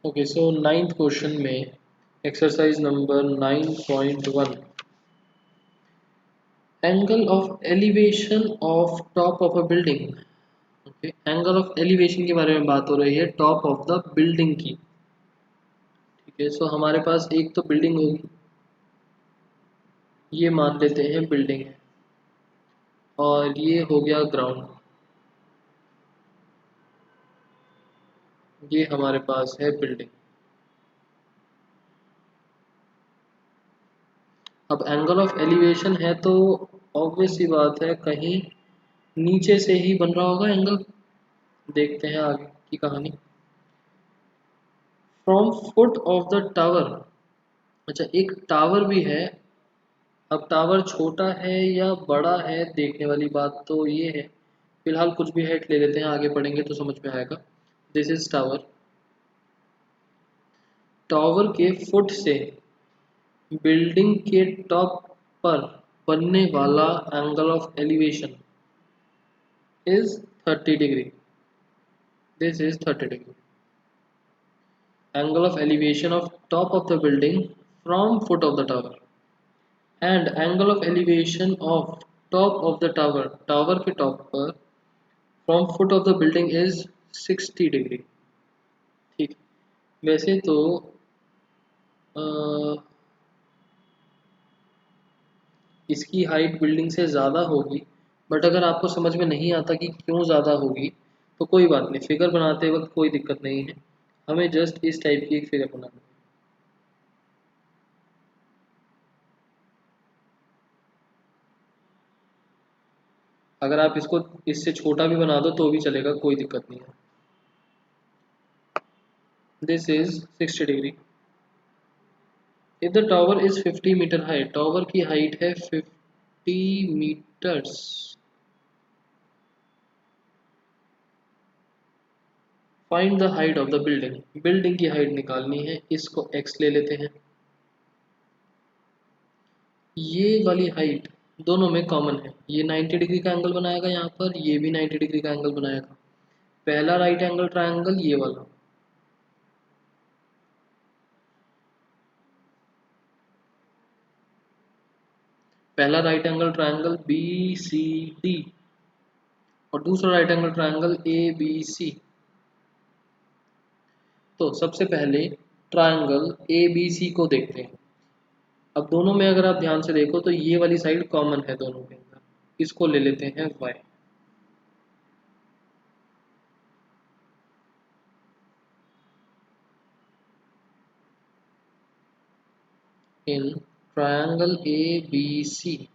Okay, so ninth question में exercise number 9.1, angle of elevation of top of a building. Okay, angle of elevation के बारे में बात हो रही है टॉप ऑफ द बिल्डिंग की। ठीक है, सो हमारे पास एक तो बिल्डिंग होगी, ये मान लेते हैं बिल्डिंग है, और ये हो गया ग्राउंड, ये हमारे पास है बिल्डिंग। अब एंगल ऑफ एलिवेशन है तो ऑब्वियस सी बात है कहीं नीचे से ही बन रहा होगा एंगल। देखते हैं आगे की कहानी। From foot of the tower, अच्छा एक टावर भी है। अब टावर छोटा है या बड़ा है देखने वाली बात तो ये है। फिलहाल कुछ भी हाइट ले लेते हैं, आगे पढ़ेंगे तो समझ में आएगा। This is tower. टावर के फुट से बिल्डिंग के टॉप पर बनने वाला angle of elevation is 30 degree. This is 30 degree. Angle of elevation of top of the building from foot of the tower and angle of elevation of top of the tower, tower के top पर from foot of the building is 60 degree. ठीक, वैसे तो अ, इसकी height building से ज़्यादा होगी, but अगर आपको समझ में नहीं आता कि क्यों ज़्यादा होगी तो कोई बात नहीं, फिगर बनाते वक्त कोई दिक्कत नहीं है। हमें जस्ट इस टाइप की एक फिगर बनानी है। अगर आप इसको इससे छोटा भी बना दो तो भी चलेगा, कोई दिक्कत नहीं है। This is 60 degree. If the tower is 50 metre high, tower की हाइट है 50 metres. Find the height of the building, building की हाइट निकालनी है, इसको x ले लेते हैं। ये वाली हाइट दोनों में कॉमन है, ये 90 डिग्री का एंगल बनाएगा यहाँ पर, ये भी 90 डिग्री का एंगल बनाएगा। पहला राइट एंगल ट्रायंगल ये वाला, पहला right angle triangle B C D, और दूसरा right angle triangle A B C. तो सबसे पहले ट्रायंगल ए बी सी को देखते हैं। अब दोनों में अगर आप ध्यान से देखो तो ये वाली साइड कॉमन है दोनों के अंदर, इसको ले लेते हैं y। In triangle A B C,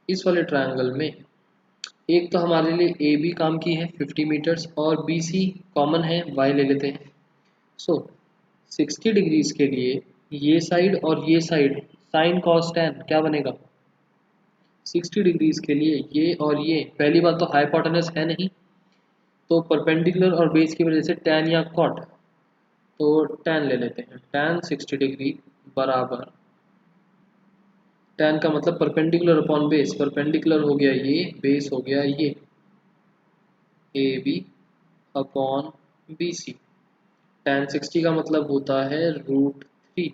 इस वाले ट्रायंगल में एक तो हमारे लिए ए बी काम की है 50 मीटर्स, और बी सी कॉमन है, y ले लेते हैं। सो 60 डिग्रीज के लिए ये साइड और ये साइड साइन कॉस टैन क्या बनेगा। 60 डिग्रीज के लिए ये और ये, पहली बात तो हाइपोटेनस है नहीं, तो परपेंडिकुलर और बेस की वजह से टैन या कॉट, तो टैन ले लेते हैं। टैन 60 डिग्री बराबर, टैन का मतलब परपेंडिकुलर अपॉन बेस, परपेंडिकुलर हो गया ये, बेस हो गया ये, A B upon B C. Tan 60 का मतलब होता है √3,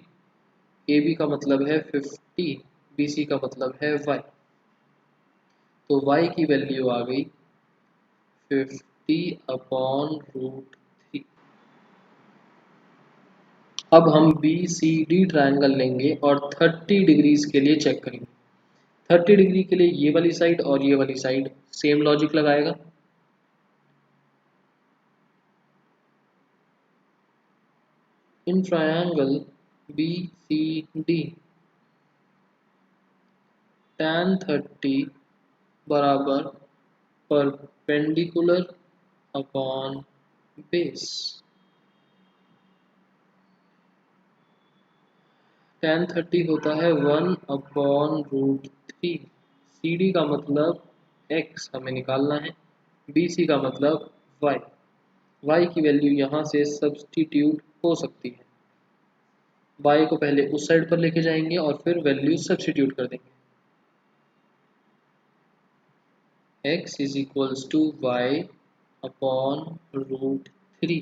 ए बी का मतलब है 50, बी सी का मतलब है y। तो y की वैल्यू आ गई 50/√3। अब हम बी सी डी ट्रायंगल लेंगे और 30 डिग्रीज के लिए चेक करेंगे। 30 डिग्री के लिए ये वाली साइड और ये वाली साइड सेम लॉजिक लगाएगा। In triangle B C D tan 30 बराबर परपेंडिकुलर अपॉन बेस। tan 30 होता है 1/√3। सी डी का मतलब x हमें निकालना है, बी सी का मतलब y। y की वैल्यू यहाँ से सब्सटीट्यूट हो सकती है, y को पहले उस साइड पर लेके जाएंगे और फिर वैल्यू सब्सटीट्यूट कर देंगे। x is equals to y upon √3।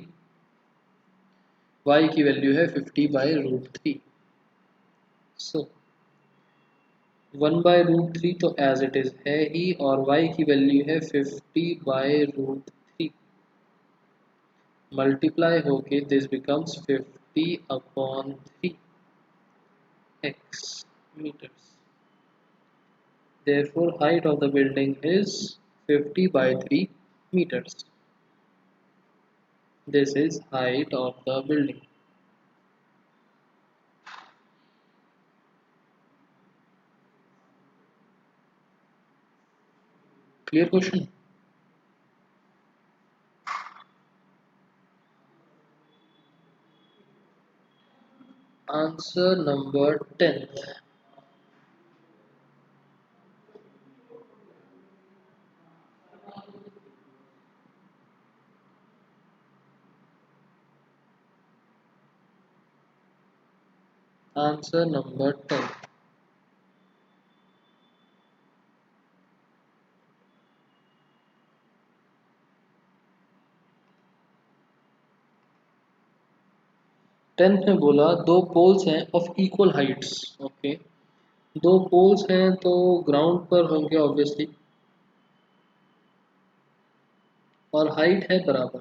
y की वैल्यू है 50/√3। सो 1/√3 तो एज इट इज है ही, और y की वैल्यू है 50/√3, मल्टीप्लाई होके this becomes 50/3 x meters। Therefore height of the building is 50/3 meters। This is height of the building। Clear question? Answer number 10th। Answer number 10th। 10th में बोला दो poles हैं of equal Heights. Okay, दो poles हैं तो ground पर होंगे obviously, और हाइट है बराबर।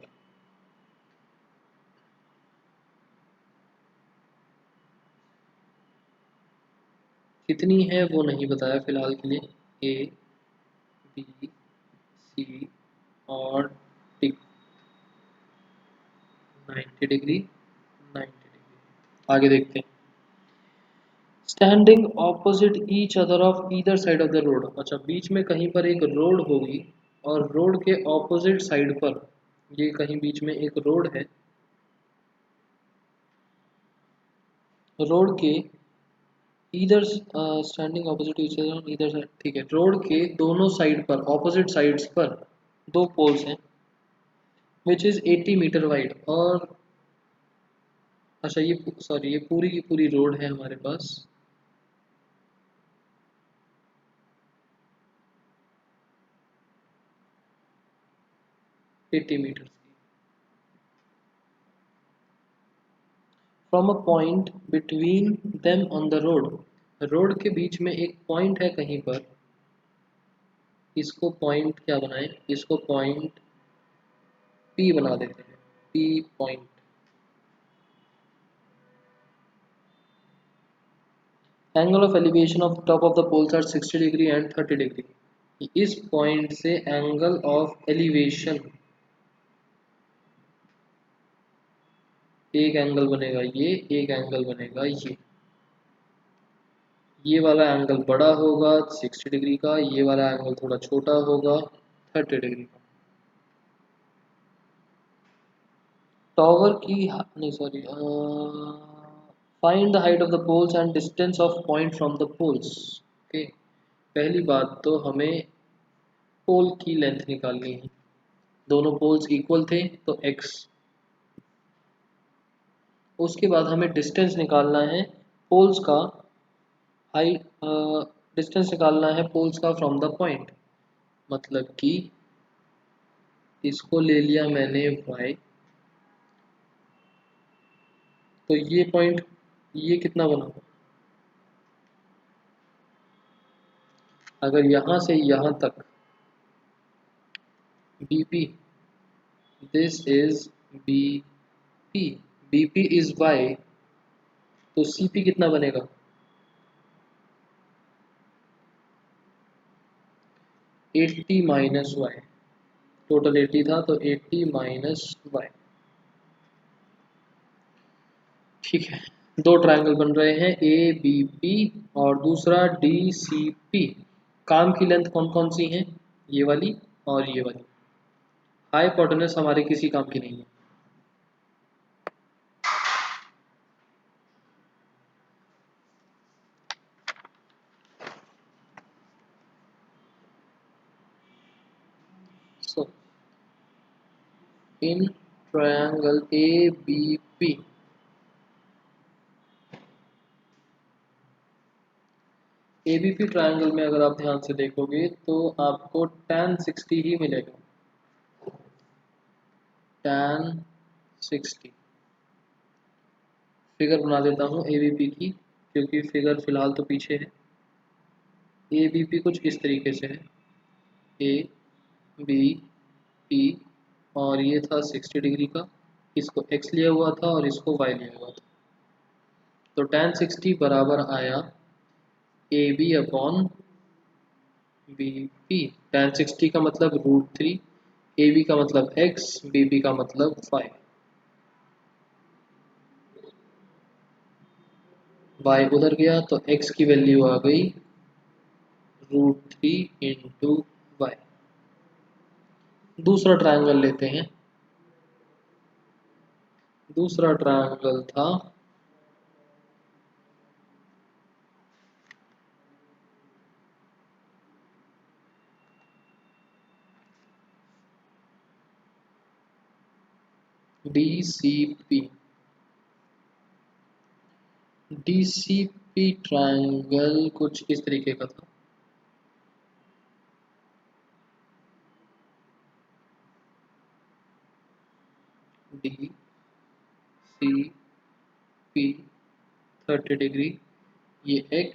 कितनी है वो नहीं बताया फिलहाल के लिए। ए बी सी और डी, 90 डिग्री 90 डिग्री। आगे देखते हैं। Standing opposite each other of either side of the road. अच्छा, बीच में कहीं पर एक रोड होगी, और रोड के ऑपोजिट साइड पर, ये कहीं बीच में एक रोड है, रोड के either standing opposite each other either side, ठीक है, रोड के दोनों साइड पर, ऑपोजिट साइड्स पर दो पोल्स हैं विच इज 80 मीटर वाइड। और अच्छा, ये सॉरी, ये पूरी की पूरी रोड है हमारे पास, एट्टी मीटर की। From a point between them on the road, road के बीच में एक पॉइंट है कहीं पर, इसको पॉइंट क्या बनाएं, इसको पॉइंट पी बना देते हैं, P point. Angle of elevation of top of the poles are 60 degree and 30 degree. इस पॉइंट से एंगल ऑफ एलिवेशन, एक एंगल बनेगा ये, एक एंगल बनेगा ये वाला एंगल बड़ा होगा 60 डिग्री का, ये वाला एंगल थोड़ा छोटा होगा 30 डिग्री का। टॉवर की नहीं, sorry, find the height of the poles and distance of point from the poles. Okay, पहली बात तो हमें पोल की लेंथ निकालनी है, दोनों पोल्स इक्वल थे तो x। उसके बाद हमें डिस्टेंस निकालना है पोल्स का, हाइट डिस्टेंस निकालना है पोल्स का फ्रॉम द पॉइंट। मतलब कि इसको ले लिया मैंने y, तो ये पॉइंट, ये कितना बना, अगर यहाँ से यहाँ तक BP, this is BP, BP is y, तो CP कितना बनेगा, 80 माइनस वाई। टोटल 80 था तो 80 माइनस वाई। ठीक है, दो ट्रायंगल बन रहे हैं ए बी पी और दूसरा डी सी पी। काम की लेंथ कौन कौन सी हैं, ये वाली और ये वाली। हाइपोटेनस हमारे किसी काम की नहीं है। So in triangle A B P, ABP triangle में अगर आप ध्यान से देखोगे तो आपको tan 60 ही मिलेगा। tan 60। फिगर बना देता हूँ ABP की, क्योंकि फिगर फिलहाल तो पीछे है। ABP कुछ इस तरीके से है, ABP, और ये था 60 डिग्री का, इसको x लिया हुआ था और इसको y लिया हुआ था। तो tan 60 बराबर आया AB अपॉन BP। tan 60 का मतलब √3, AB का मतलब x, BP का मतलब 5। y उधर गया तो x की वैल्यू आ गई √3 इंटू वाई। दूसरा ट्रायंगल लेते हैं। दूसरा ट्रायंगल था DCP। DCP ट्रायंगल कुछ इस तरीके का था। DCP 30 डिग्री, ये x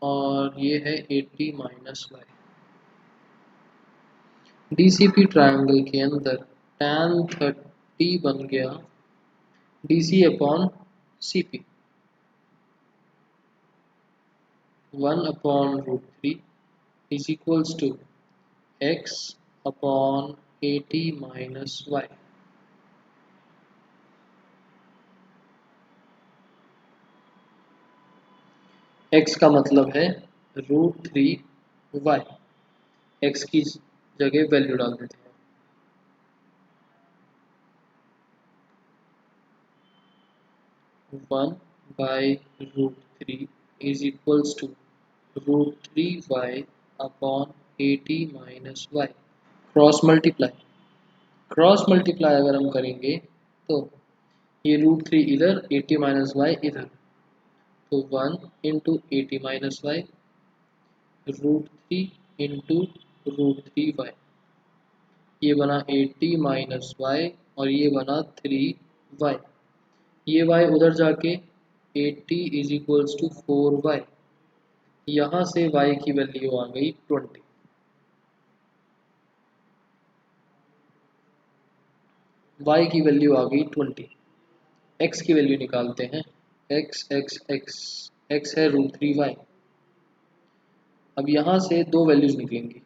और ये है 80 माइनस वाई। DCP ट्रायंगल के अंदर tan 30 बन गया DC upon CP, 1 upon √3 is equals to x upon 80 minus y. x का मतलब है √3y। x की जगह वैल्यू डाल देते हैं। 1 by √3 is equals to √3y upon 80 minus y. Cross multiply, cross multiply अगर हम करेंगे तो ये √3 इधर, 80 माइनस वाई इधर, तो 1 into 80 minus Y, √3 into √3y, ये बना 80 माइनस वाई और ये बना 3y। ये y उधर जाके 80 इज इक्वल्स टू 4y। यहाँ से y की वैल्यू आ गई 20। y की वैल्यू आ गई 20। x की वैल्यू निकालते हैं। x है √3y। अब यहाँ से दो वैल्यूज निकलेंगी।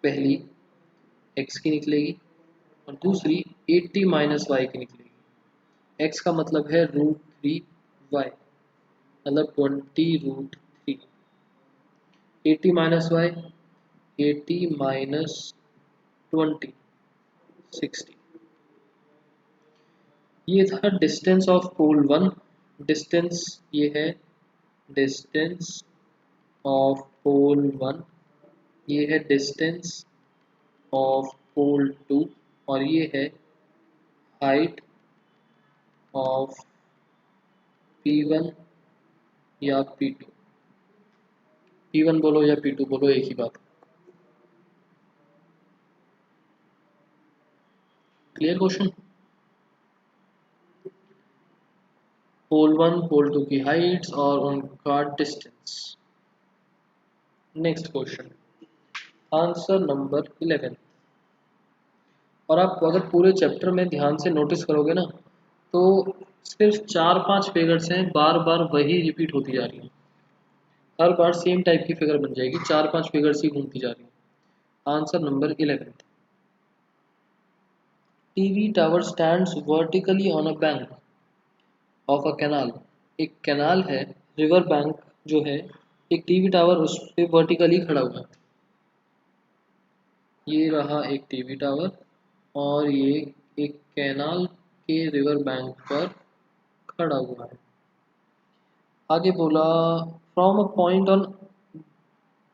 पहली x की निकलेगी और दूसरी 80 माइनस वाई की निकलेगी। x का मतलब है √3y, मतलब 20 √3। 80 माइनस वाई, 80 माइनस 20, 60। ये था डिस्टेंस ऑफ पोल 1। डिस्टेंस ये है डिस्टेंस ऑफ पोल 1, ये है डिस्टेंस ऑफ पोल 2 और ये है हाइट ऑफ P1 या P2। P1 बोलो या P2 बोलो, एक ही बात। Clear question. पोल 1 पोल 2 की हाइट्स और उनका distance. Next question, answer number 11। और आप अगर पूरे चैप्टर में ध्यान से नोटिस करोगे ना, तो सिर्फ 4-5 फिगर्स हैं, बार बार वही रिपीट होती जा रही है। हर बार सेम टाइप की फिगर बन जाएगी, 4-5 फिगर्स ही घूमती जा रही है। Answer number 11। TV tower stands vertically on a bank of a canal. एक कैनाल है, रिवर बैंक जो है, एक टीवी टावर उस पे वर्टिकली खड़ा हुआ है। ये रहा एक टीवी टावर और ये एक कैनाल के रिवर बैंक पर खड़ा हुआ है। आगे बोला, from a point on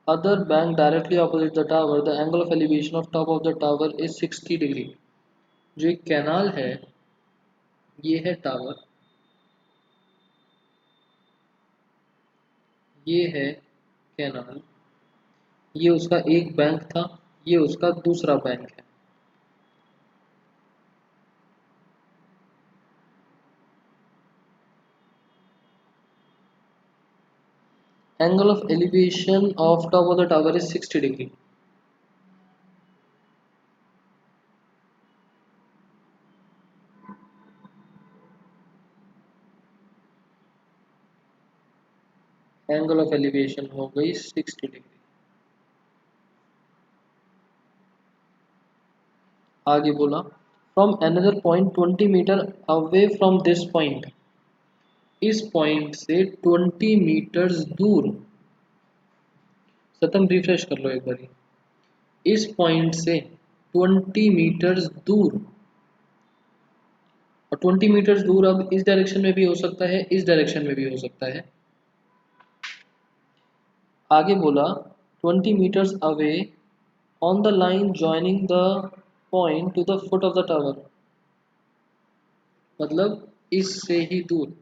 other bank directly opposite the tower the angle of elevation of top of the tower is 60 degree. जो एक कैनाल है, ये है टावर, ये है कैनाल, ये उसका एक बैंक था, ये उसका दूसरा बैंक है। Angle of elevation of top of the tower is 60 degree. Angle of elevation हो गई 60 degree. आगे बोला from another point 20 meter away from this point. इस पॉइंट से 20 मीटर्स दूर. सतम रिफ्रेश कर लो एक बारी. इस पॉइंट से 20 मीटर्स दूर. और 20 मीटर्स दूर अब इस डायरेक्शन में भी हो सकता है, इस डायरेक्शन में भी हो सकता है. आगे बोला 20 meters away on the line joining the point to the foot of the tower. मतलब इससे ही दूर,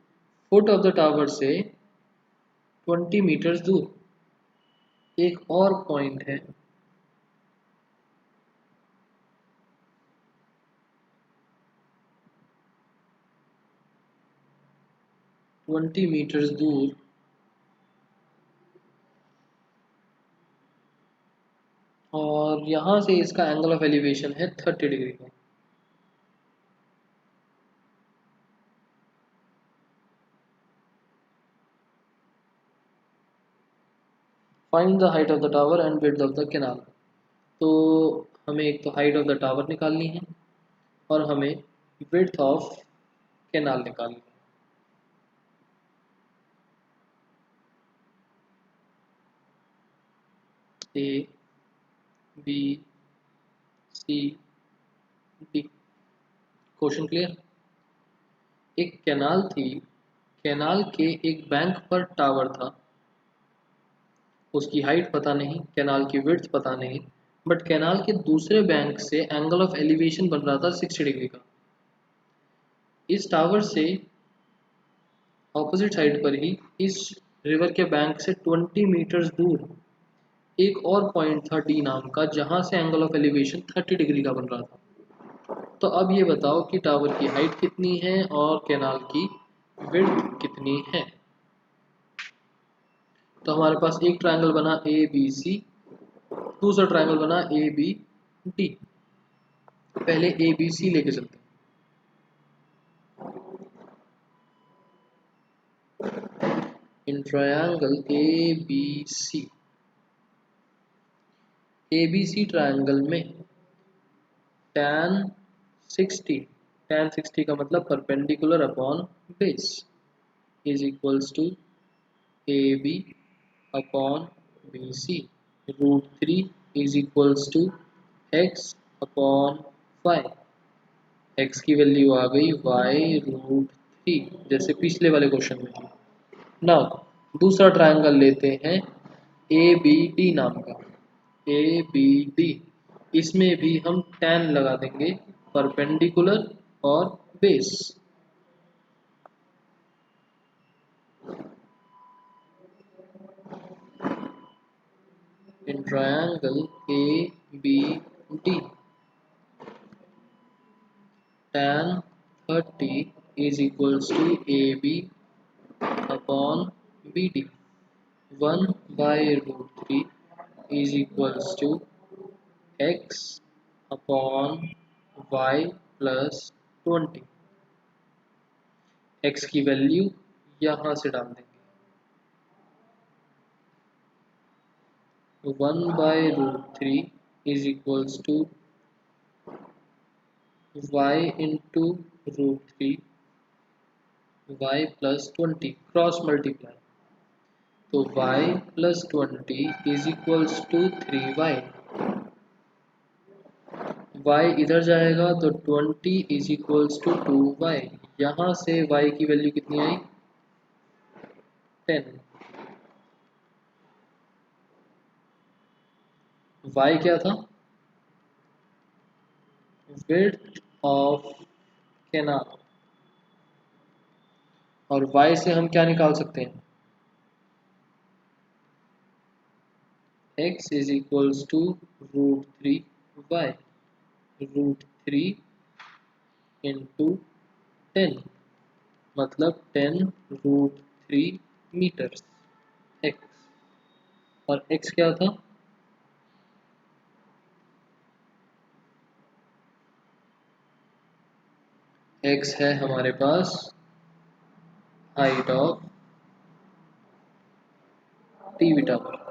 foot of the tower से 20 meters दूर एक और पॉइंट है. ट्वेंटी मीटर्स दूर और यहाँ से इसका एंगल ऑफ एलिवेशन है 30 डिग्री का. Find the height of the tower and width of the canal. तो हमें एक तो हाइट ऑफ द टावर निकालनी है और हमें विड्थ ऑफ कैनाल निकालनी है. A B C D. Question clear. एक कैनाल थी, कैनाल के एक बैंक पर टावर था. उसकी हाइट पता नहीं, कैनाल की विड्थ पता नहीं, बट कैनाल के दूसरे बैंक से एंगल ऑफ एलिवेशन बन रहा था 60 डिग्री का. इस टावर से ऑपोजिट साइड पर ही इस रिवर के बैंक से 20 मीटर्स दूर एक और पॉइंट था डी नाम का, जहां से एंगल ऑफ एलिवेशन 30 डिग्री का बन रहा था. तो अब ये बताओ कि टावर की हाइट कितनी है और कैनाल की विड्थ कितनी है. तो हमारे पास एक ट्रायंगल बना ए बी सी, दूसरा ट्रायंगल बना ए बी डी. पहले ए बी सी लेके चलते हैं. In triangle A B C, A B C triangle में tan 60, tan 60 का मतलब perpendicular upon base is equals to A B upon B C. √3 is equals to x upon y. X की value आ गई y √3 जैसे पिछले वाले question में थी. नाउ दूसरा ट्रायंगल लेते हैं ए बी डी नाम का. ए बी डी, इसमें भी हम tan लगा देंगे, परपेंडिकुलर और base. In triangle A B D tan 30 is equals to AB upon BD. 1 by √3 is equals to x upon y plus 20. x की वैल्यू यहाँ से डाल देंगे. 1 by √3 is equals to y into √3 y plus 20 cross multiply. तो y plus 20 is equals to 3y. y इधर जाएगा तो 20 is equals to 2y. यहाँ से y की वैल्यू कितनी आई 10. y क्या था विड्थ ऑफ कैनाल और y से हम क्या निकाल सकते हैं x is equals to √3y. √3 into 10 मतलब 10 √3 मीटर्स x. और x क्या था? x है हमारे पास हाइट ऑफ टीवी टावर।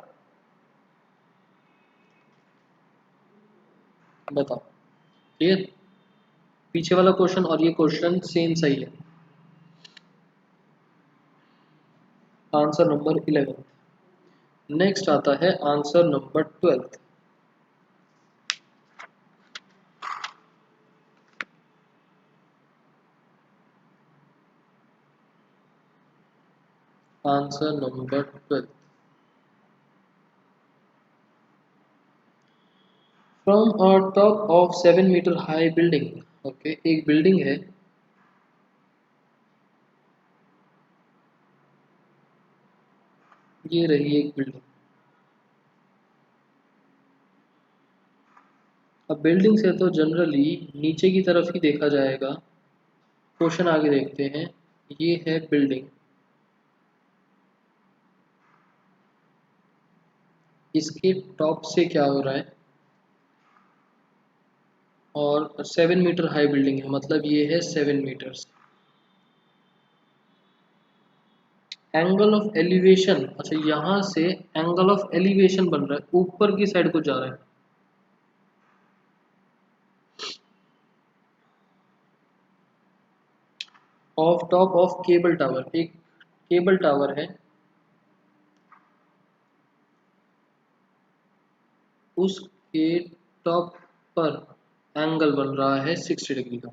बताओ, क्लियर? पीछे वाला क्वेश्चन और ये क्वेश्चन सेम सही है। Answer number 11। नेक्स्ट आता है answer number 12। Answer number 12। From a top of 7 meter high building. Okay, एक बिल्डिंग है, ये रही एक बिल्डिंग। अब बिल्डिंग से तो जनरली नीचे की तरफ ही देखा जाएगा। क्वेश्चन आगे देखते हैं। ये है बिल्डिंग, इसके टॉप से क्या हो रहा है? और 7 मीटर हाई बिल्डिंग है, मतलब ये है 7 मीटर्स। एंगल ऑफ एलिवेशन, अच्छा यहाँ से एंगल ऑफ एलिवेशन बन रहा है, ऊपर की साइड को जा रहा है। Of top of cable tower, एक केबल टावर है, उसके टॉप पर एंगल बन रहा है 60 डिग्री का।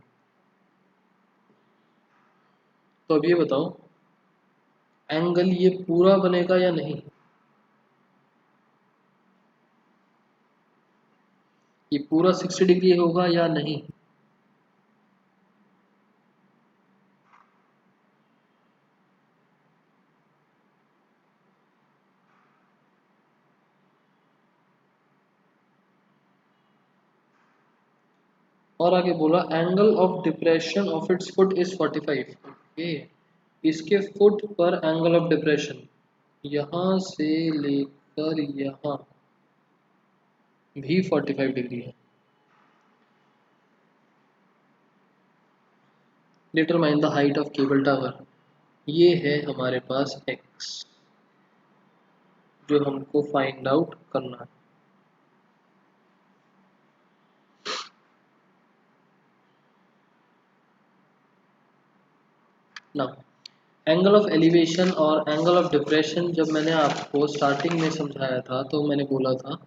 तो अब ये बताओ, एंगल ये पूरा बनेगा या नहीं? ये पूरा 60 डिग्री होगा या नहीं? और आगे बोला angle of depression of its foot is 45। Okay, इसके फुट पर एंगल ऑफ डिप्रेशन यहाँ से लेकर यहाँ भी 45 डिग्री है। Determine the height of cable tower, ये है हमारे पास x, जो हमको फाइंड आउट करना है। ना, एंगल ऑफ एलिवेशन और एंगल ऑफ डिप्रेशन जब मैंने आपको स्टार्टिंग में समझाया था तो मैंने बोला था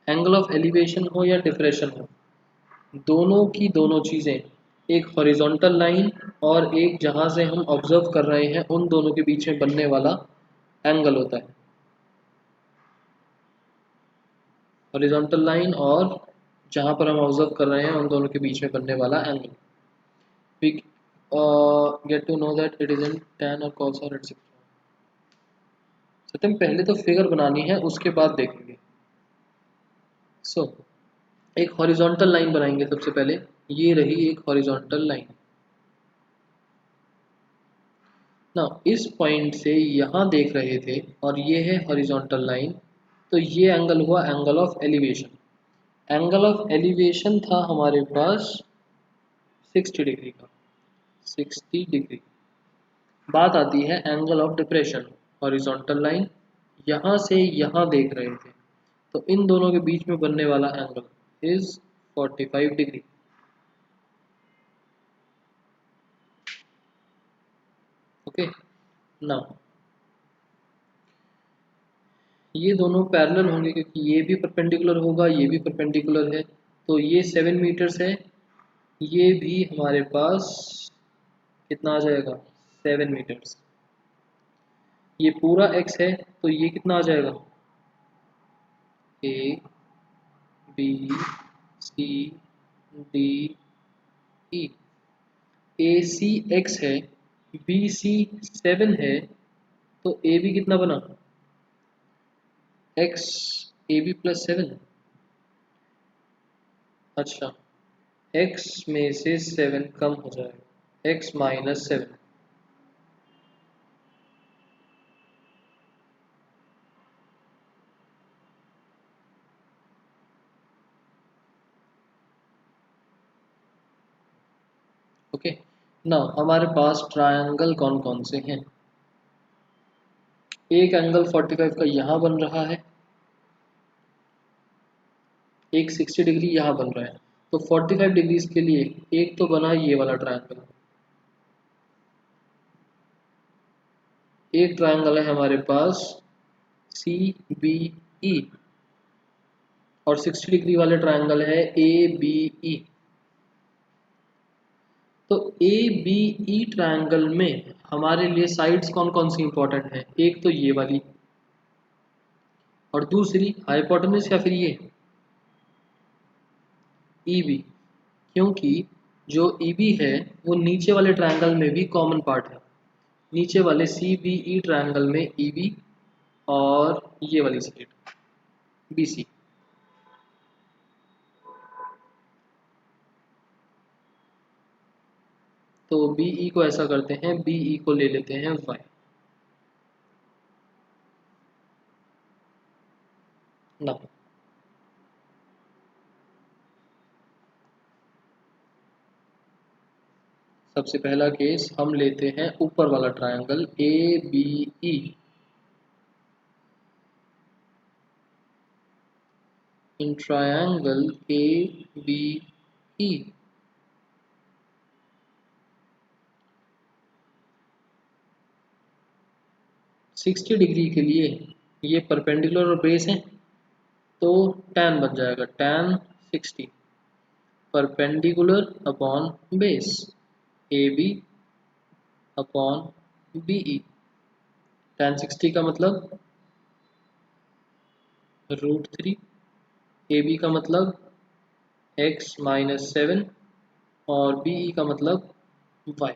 एंगल ऑफ एलिवेशन हो या डिप्रेशन हो, दोनों की दोनों चीज़ें, एक हॉरिजॉन्टल लाइन और एक जहाँ से हम ऑब्जर्व कर रहे हैं, उन दोनों के बीच में बनने वाला एंगल होता है। हॉरिजॉन्टल लाइन और जहाँ पर हम ऑब्जर्व कर रहे हैं उन दोनों के बीच में बनने वाला angle. We get to know that it is in tan और cos और एटसेट्रा। सत्यम, पहले तो फिगर बनानी है, उसके बाद देखेंगे। सो एक हॉरिजॉन्टल लाइन बनाएंगे सबसे पहले। ये रही एक हॉरिजॉन्टल लाइन ना, इस पॉइंट से यहाँ देख रहे थे और ये है हॉरिजॉन्टल लाइन, तो ये एंगल हुआ angle of elevation. Angle of elevation था हमारे पास 60 डिग्री का, 60 डिग्री। बात आती है angle of depression, horizontal line यहाँ से यहाँ देख रहे थे, तो इन दोनों के बीच में बनने वाला angle is 45 degree. Okay, now ये दोनों पैरेलल होंगे क्योंकि ये भी परपेंडिकुलर होगा, ये भी परपेंडिकुलर है, तो ये 7 मीटर्स है, ये भी हमारे पास कितना आ जाएगा 7 मीटर्स। ये पूरा x है, तो ये कितना आ जाएगा A B C D E. A C x है, बी सी 7 है, तो ए बी कितना बना एक्स, ए बी +7। अच्छा, x में से 7 कम हो जाएगा, x -7। ओके, नाउ हमारे पास ट्रायंगल कौन कौन से हैं। एक एंगल 45 का यहाँ बन रहा है, एक 60 डिग्री यहाँ बन रहा है। तो 45 डिग्रीज के लिए एक तो बना ये वाला ट्रायंगल, एक ट्रायंगल है हमारे पास सी बी ई, और 60 डिग्री वाले ट्रायंगल है ए बी ई। तो ए बी ई ट्रायंगल में हमारे लिए साइड्स कौन कौन सी इंपॉर्टेंट है, एक तो ये वाली, और दूसरी हाइपोटेन्यूज या फिर ये ई बी, क्योंकि जो ई बी है वो नीचे वाले ट्रायंगल में भी कॉमन पार्ट है। नीचे वाले सी बी ई ट्रायंगल में ई बी और ये वाली साइड बी सी। तो बी ई को ऐसा करते हैं, बी ई को ले लेते हैं वाई। ना, सबसे पहला केस हम लेते हैं ऊपर वाला triangle A B E. In triangle A B E, sixty degree के लिए ये परपेंडिकुलर और बेस है, तो tan बन जाएगा tan 60 perpendicular upon base A B upon B E. tan 60 का मतलब √3, ए बी का मतलब x-7 और बी ई का मतलब y।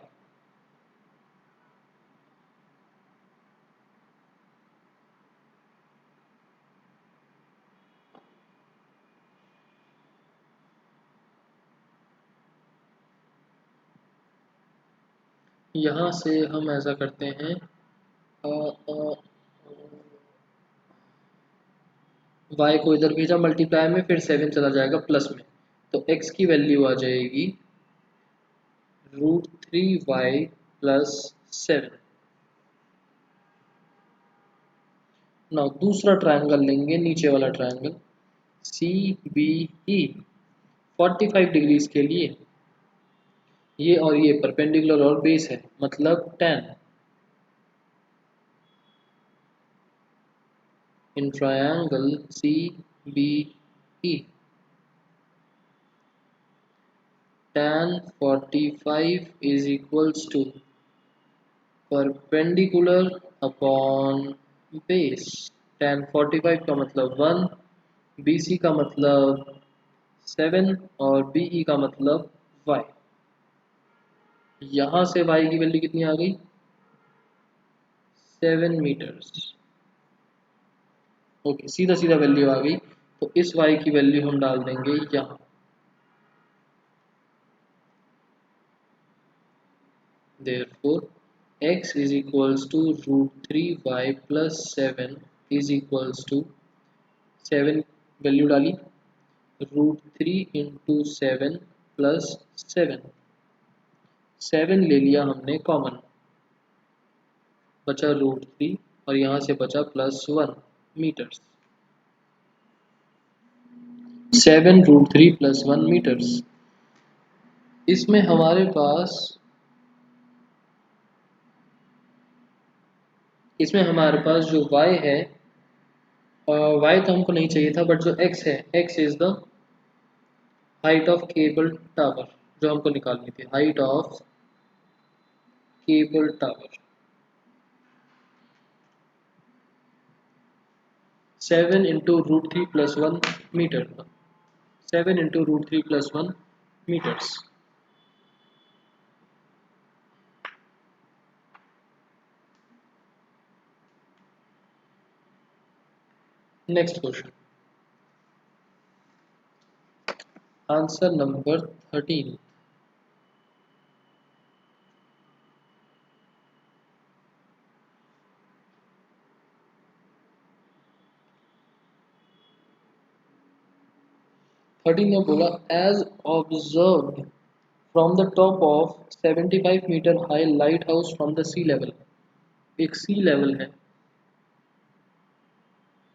यहाँ से हम ऐसा करते हैं, y को इधर भेजा मल्टीप्लाई में, फिर 7 चला जाएगा प्लस में, तो x की वैल्यू आ जाएगी √3y प्लस 7। ना दूसरा ट्रायंगल लेंगे, नीचे वाला triangle C B E, 45 degrees के लिए ये और ये परपेंडिकुलर और बेस है, मतलब tan। In triangle C B E, tan 45 is equals to perpendicular upon base. tan 45 का मतलब 1, BC का मतलब 7 और BE का मतलब y। यहाँ से y की वैल्यू कितनी आ गई, 7 मीटर्स। ओके, सीधा सीधा वैल्यू आ गई, तो इस y की वैल्यू हम डाल देंगे यहाँ। Therefore, x is equals to √3y plus 7 is equals to 7 value डाली, √3 इंटू 7 प्लस 7, 7 ले लिया हमने कॉमन, बचा √3 और यहाँ से बचा +1 मीटर्स। 7 √3 +1 मीटर्स। इसमें हमारे पास जो y है, y तो हमको नहीं चाहिए था, बट जो x है, x is the height of cable tower, जो हमको निकालनी थी, height of cable tower. 7 into √3 +1 meter, 7 into √3 +1 meters. Next question, answer number 13। ने बोला as observed from the top of 75 meter high light house from the sea level. एक sea level है,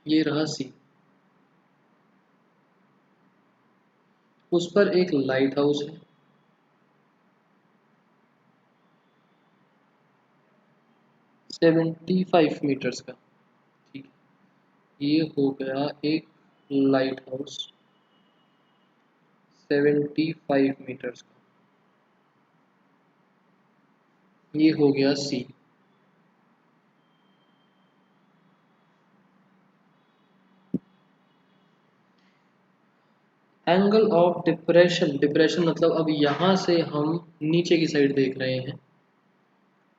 ये रहा सी, उस पर एक लाइट हाउस है 75 मीटर्स का। ठीक है, ये हो गया एक लाइट हाउस 75 मीटर्स का, ये हो गया सी। एंगल ऑफ डिप्रेशन, डिप्रेशन मतलब अब यहाँ से हम नीचे की साइड देख रहे हैं,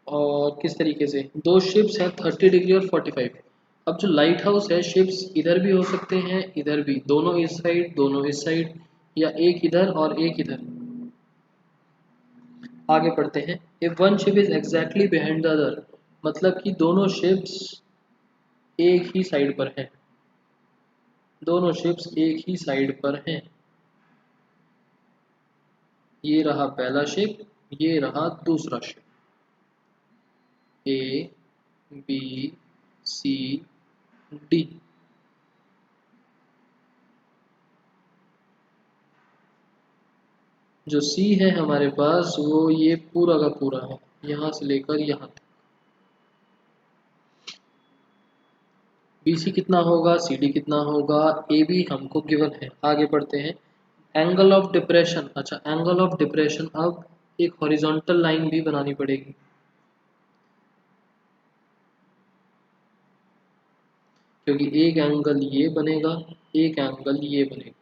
और किस तरीके से, दो शिप्स हैं 30 डिग्री और 45। अब जो लाइट हाउस है, शिप्स इधर भी हो सकते हैं इधर भी, दोनों इस साइड दोनों इस साइड, या एक इधर और एक इधर। आगे पढ़ते हैं। If one ship is exactly behind the other, मतलब कि दोनों शिप्स एक ही साइड पर हैं, दोनों शिप्स एक ही साइड पर हैं। ये रहा पहला शिप, ये रहा दूसरा ship, A B C D. जो सी है हमारे पास वो ये पूरा का पूरा है, यहाँ से लेकर यहाँ तक। बी सी कितना होगा, सी डी कितना होगा, ए बी हमको गिवन है। आगे बढ़ते हैं। एंगल ऑफ डिप्रेशन, अच्छा एंगल ऑफ डिप्रेशन, अब एक हॉरिजॉन्टल लाइन भी बनानी पड़ेगी, क्योंकि एक एंगल ये बनेगा, एक एंगल ये बनेगा।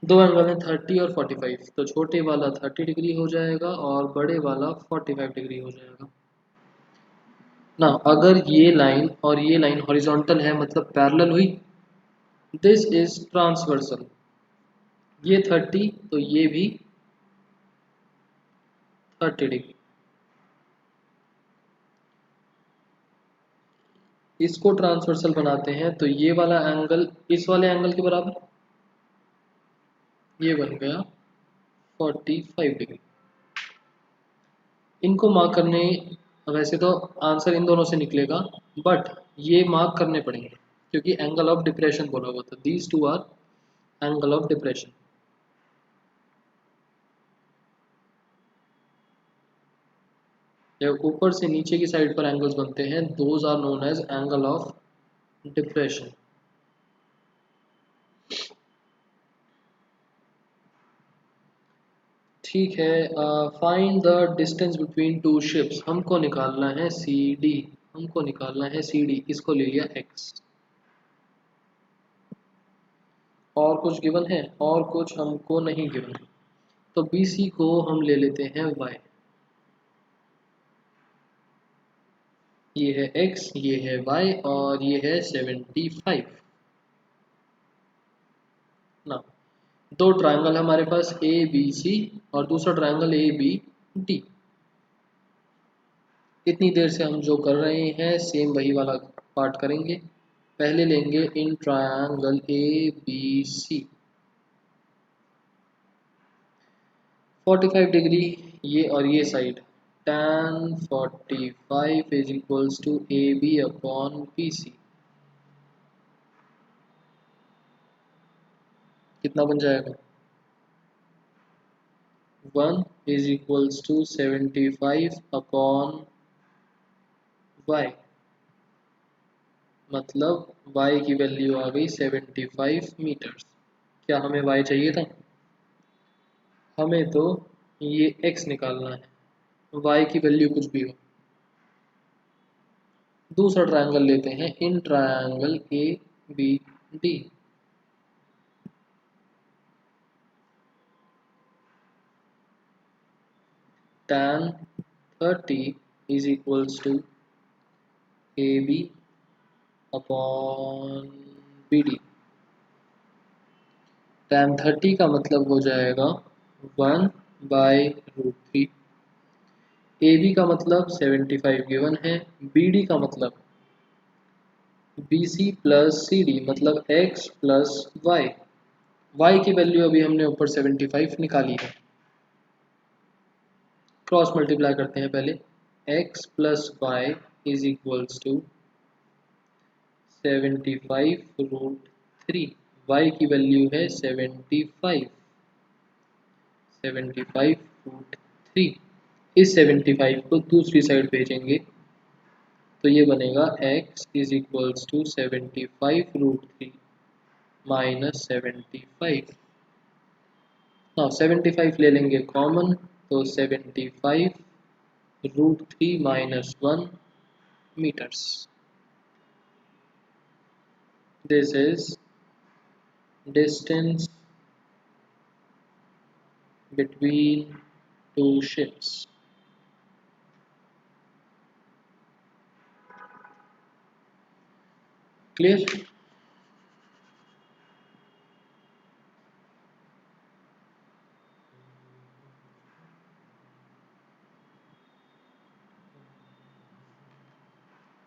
दो एंगल हैं 30 और 45, तो छोटे वाला 30 डिग्री हो जाएगा और बड़े वाला 45 डिग्री हो जाएगा ना। अगर ये लाइन और ये लाइन हॉरिजॉन्टल है मतलब पैरेलल हुई, दिस इज ट्रांसवर्सल। ये 30 तो ये भी 30 डिग्री। इसको ट्रांसवर्सल बनाते हैं तो ये वाला एंगल इस वाले एंगल के बराबर, ये बन गया 45 डिग्री। इनको मार्क करने, वैसे तो आंसर इन दोनों से निकलेगा, बट ये मार्क करने पड़ेंगे क्योंकि एंगल ऑफ डिप्रेशन बोला हुआ था। These two R angle of depression. जब ऊपर से नीचे की साइड पर एंगल्स बनते हैं, those are known as angle of depression. ठीक है, find the distance between two ships, हमको निकालना है सी डी, हमको निकालना है सी डी, इसको ले लिया एक्स। और कुछ गिवन है, और कुछ हमको नहीं गिवन है, तो बी सी को हम ले लेते हैं वाई। ये है x, ये है y और ये है 75 ना। दो ट्रायंगल हमारे पास ए बी सी और दूसरा ट्रायंगल ए बी डी। इतनी देर से हम जो कर रहे हैं सेम वही वाला पार्ट करेंगे। पहले लेंगे in triangle A B C 45 degree, ये और ये side, tan 45 is equals to A B upon B C. कितना बन जाएगा, 1 is equals to 75 upon y, मतलब y की वैल्यू आ गई 75 मीटर्स। क्या हमें y चाहिए था, हमें तो ये x निकालना है, y की वैल्यू कुछ भी हो। दूसरा ट्रायंगल लेते हैं, in triangle A B D. tan 30 is equals to A B upon B D. tan 30 का मतलब हो जाएगा 1/√3। ए बी का मतलब 75 गिवन है, बी डी का मतलब B C plus C D मतलब x प्लस वाई। वाई की वैल्यू अभी हमने ऊपर 75 निकाली है, क्रॉस मल्टीप्लाई करते हैं पहले। x plus y is equals to 75√3। y की वैल्यू है 75√3। इस 75 को दूसरी साइड भेजेंगे तो ये बनेगा x is equals to 75√3 minus 75। Now 75 ले लेंगे कॉमन तो 75√3 minus 1 meters. This is distance between two ships. Clear?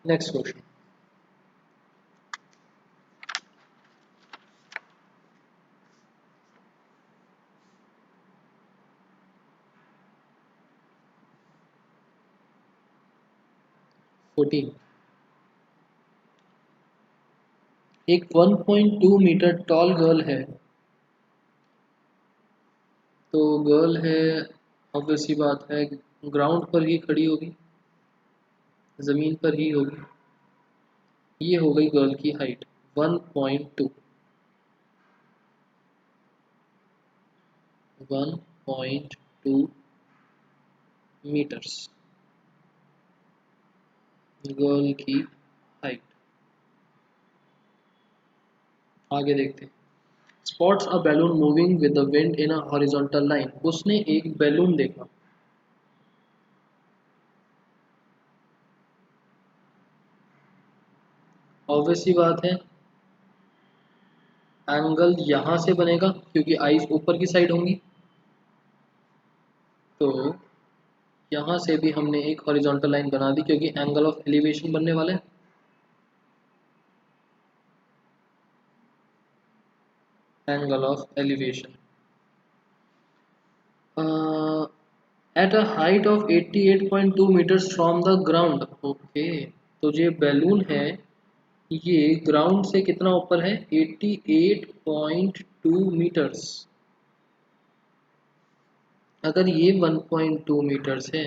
Next question. एक 1.2 मीटर टॉल गर्ल है, तो गर्ल है ऑब्वियस सी बात है ग्राउंड पर ही खड़ी होगी, ज़मीन पर ही होगी। ये हो गई गर्ल की हाइट 1.2 मीटर्स गर्ल की हाइट। आगे देखते हैं। Spots a balloon moving with the wind in a horizontal line. उसने एक बैलून देखा, ऑब्वियस सी बात है एंगल यहाँ से बनेगा क्योंकि आईज ऊपर की साइड होंगी, तो यहाँ से भी हमने एक हॉरिजॉन्टल लाइन बना दी क्योंकि एंगल ऑफ एलिवेशन बनने वाला है। Angle of elevation at a height of 88.2 meters from the ground. Okay, तो ये बैलून है, ये ग्राउंड से कितना ऊपर है 88.2 मीटर्स। अगर ये 1.2 मीटर्स है,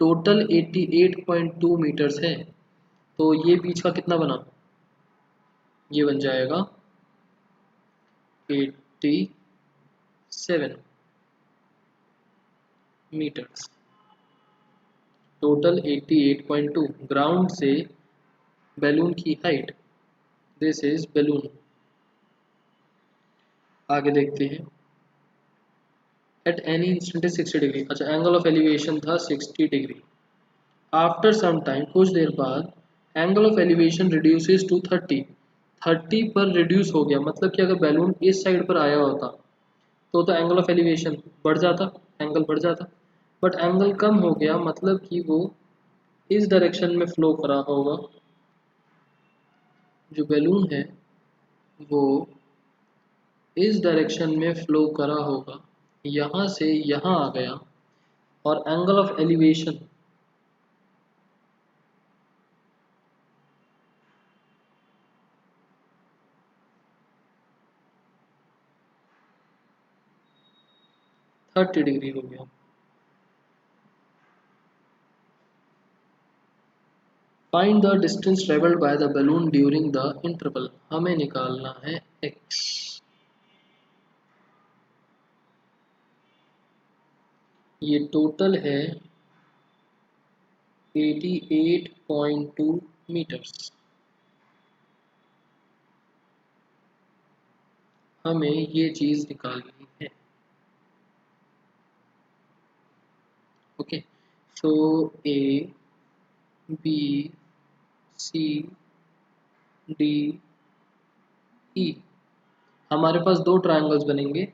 टोटल 88.2 मीटर्स है, तो ये बीच का कितना बना, ये बन जाएगा 87 मीटर्स। टोटल 88.2 ग्राउंड से बैलून की हाइट, दिस इज बैलून। आगे देखते हैं। At any instant 60 degree. अच्छा, एंगल ऑफ एलिवेशन था 60 डिग्री। आफ्टर सम टाइम, कुछ देर बाद angle of elevation reduces to 30 पर रिड्यूस हो गया। मतलब कि अगर बैलून इस साइड पर आया होता तो एंगल ऑफ एलिवेशन बढ़ जाता, एंगल बढ़ जाता, बट एंगल कम हो गया, मतलब कि वो इस डायरेक्शन में फ्लो करा होगा। जो बैलून है वो इस डायरेक्शन में फ्लो करा होगा, यहाँ से यहाँ आ गया, और angle of elevation thirty degree हो गया। Find the distance travelled by the balloon during the interval. हमें निकालना है x। ये टोटल है 88.2 मीटर्स। हमें ये चीज़ निकालनी है। Okay, so A B C D E, हमारे पास दो ट्रायंगल्स बनेंगे,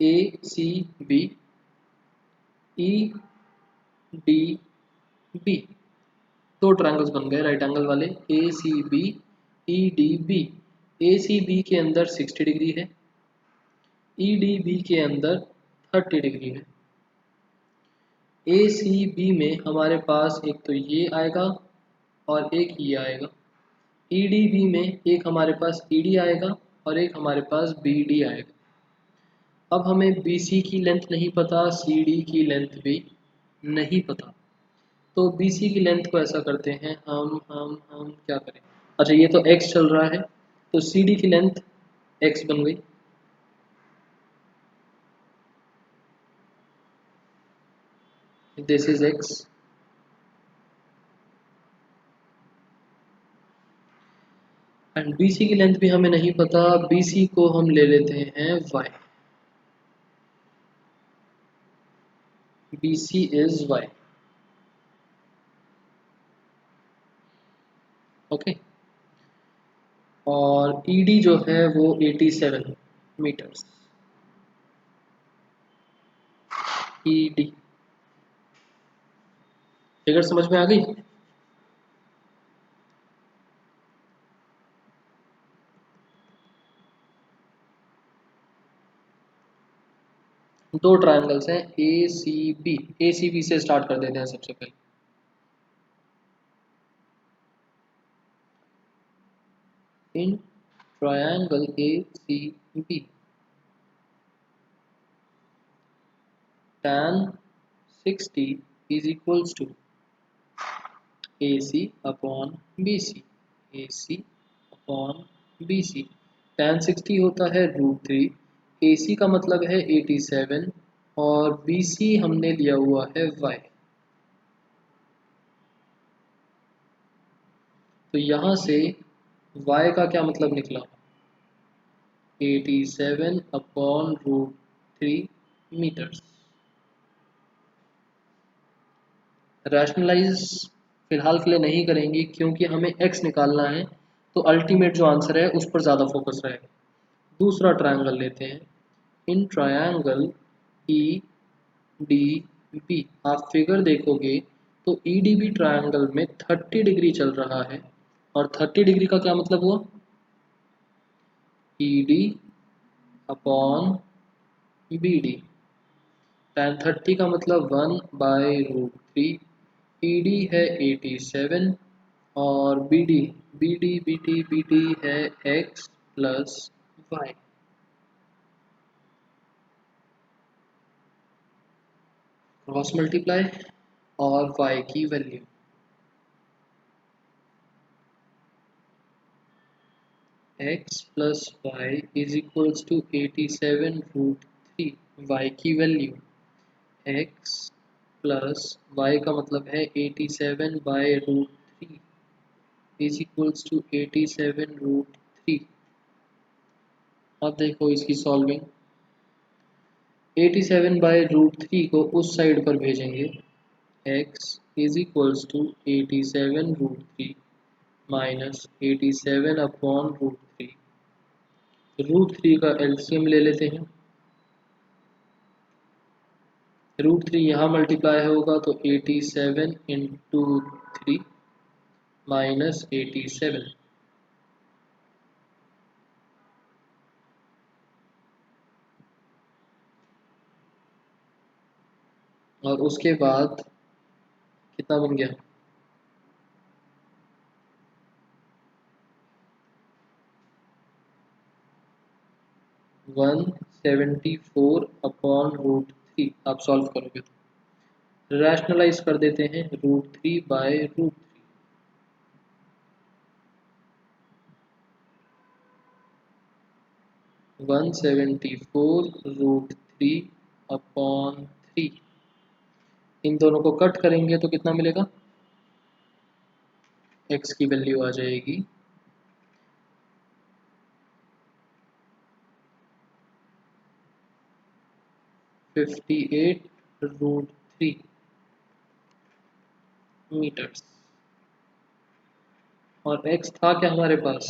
A C B, E D B. दो ट्रायंगल्स बन गए राइट एंगल वाले, A C B E D B. A C B के अंदर 60 डिग्री है, ई डी बी के अंदर 30 डिग्री है। ए सी बी में हमारे पास एक तो ये आएगा और एक ये आएगा। ई डी बी में एक हमारे पास ई डी आएगा और एक हमारे पास बी डी आएगा। अब हमें बी सी की लेंथ नहीं पता, सी डी की लेंथ भी नहीं पता, तो बी सी की लेंथ को ऐसा करते हैं, हम क्या करें। अच्छा, ये तो x चल रहा है, तो सी डी की लेंथ x बन गई। This is x and BC की लेंथ भी हमें नहीं पता, BC को हम ले लेते हैं y। BC is y। Okay, और ED जो है वो 87 मीटर्स। ED फिगर समझ में आ गई। दो ट्रायंगल्स हैं ACB। ACB से स्टार्ट कर देते हैं सबसे पहले। In triangle ACB tan 60 is equals to AC upon BC। AC upon BC। tan 60 होता है √3, AC का मतलब है 87 और BC हमने लिया हुआ है y। तो यहाँ से y का क्या मतलब निकला, 87 अपॉन √3 मीटर्स। रैशनलाइज फिलहाल के लिए नहीं करेंगे क्योंकि हमें x निकालना है, तो अल्टीमेट जो आंसर है उस पर ज़्यादा फोकस रहेगा। दूसरा ट्रायंगल लेते हैं, in triangle E D B. आप फिगर देखोगे तो ई डी बी ट्रायंगल में 30 डिग्री चल रहा है, और 30 डिग्री का क्या मतलब हुआ, E D upon B D. tan 30 का मतलब 1/√3। ई डी है 87 और बी डी है x plus y. Cross multiply और y की value x plus y is equals to 87√3। y की वैल्यू x प्लस y का मतलब है 87/√3 इज इक्वल्स टू 87√3। अब देखो इसकी सॉल्विंग, 87/√3 को उस साइड पर भेजेंगे, x is equals to 87√3 minus 87 upon √3। √3 का एलसीएम ले लेते हैं, √3 यहाँ मल्टीप्लाई होगा तो 87 इंटू 3 माइनस 87। और उसके बाद कितना बन गया, 174 अपॉन √3। आप सॉल्व करोगे तो रैशनलाइज कर देते हैं, √3/√3। 174√3 अपॉन 3। इन दोनों को कट करेंगे तो कितना मिलेगा, x की वैल्यू आ जाएगी 58√3 मीटर्स। और x था क्या हमारे पास,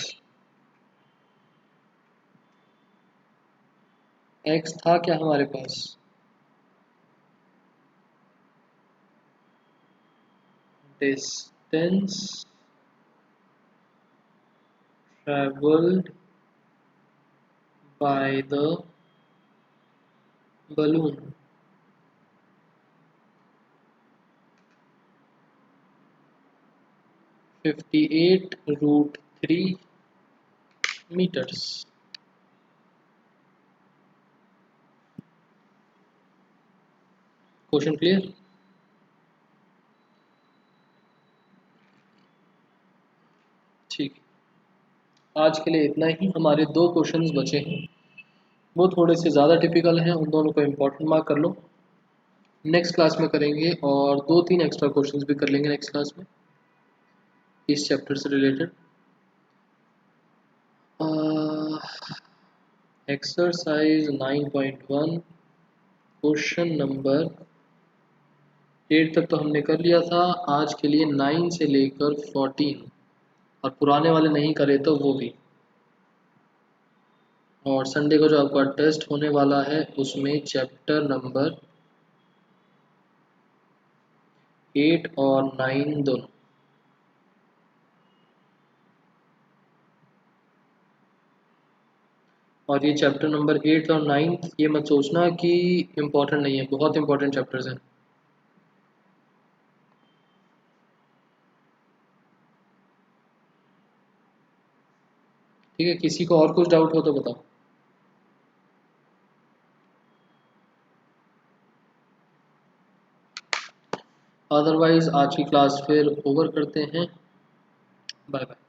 x था क्या हमारे पास, distance travelled by the balloon। 58√3 metres. Question clear? ठीक है, आज के लिए इतना ही। हमारे 2 क्वेश्चंस बचे हैं, वो थोड़े से ज़्यादा टिपिकल हैं, उन दोनों को इम्पोर्टेंट मार्क कर लो। नेक्स्ट क्लास में करेंगे और 2-3 एक्स्ट्रा क्वेश्चंस भी कर लेंगे नेक्स्ट क्लास में इस चैप्टर से रिलेटेड। एक्सरसाइज 9.1 क्वेश्चन नंबर 8 तक तो हमने कर लिया था। आज के लिए 9 से लेकर 14 और पुराने वाले नहीं करे तो वो भी। और संडे को जो आपका टेस्ट होने वाला है उसमें चैप्टर नंबर 8 और 9 दोनों। और ये चैप्टर नंबर 8 और 9 ये मत सोचना कि इम्पोर्टेंट नहीं है, बहुत इंपॉर्टेंट चैप्टर्स हैं। ठीक है, किसी को और कुछ डाउट हो तो बताओ। अदरवाइज आज की क्लास फिर ओवर करते हैं। Bye bye.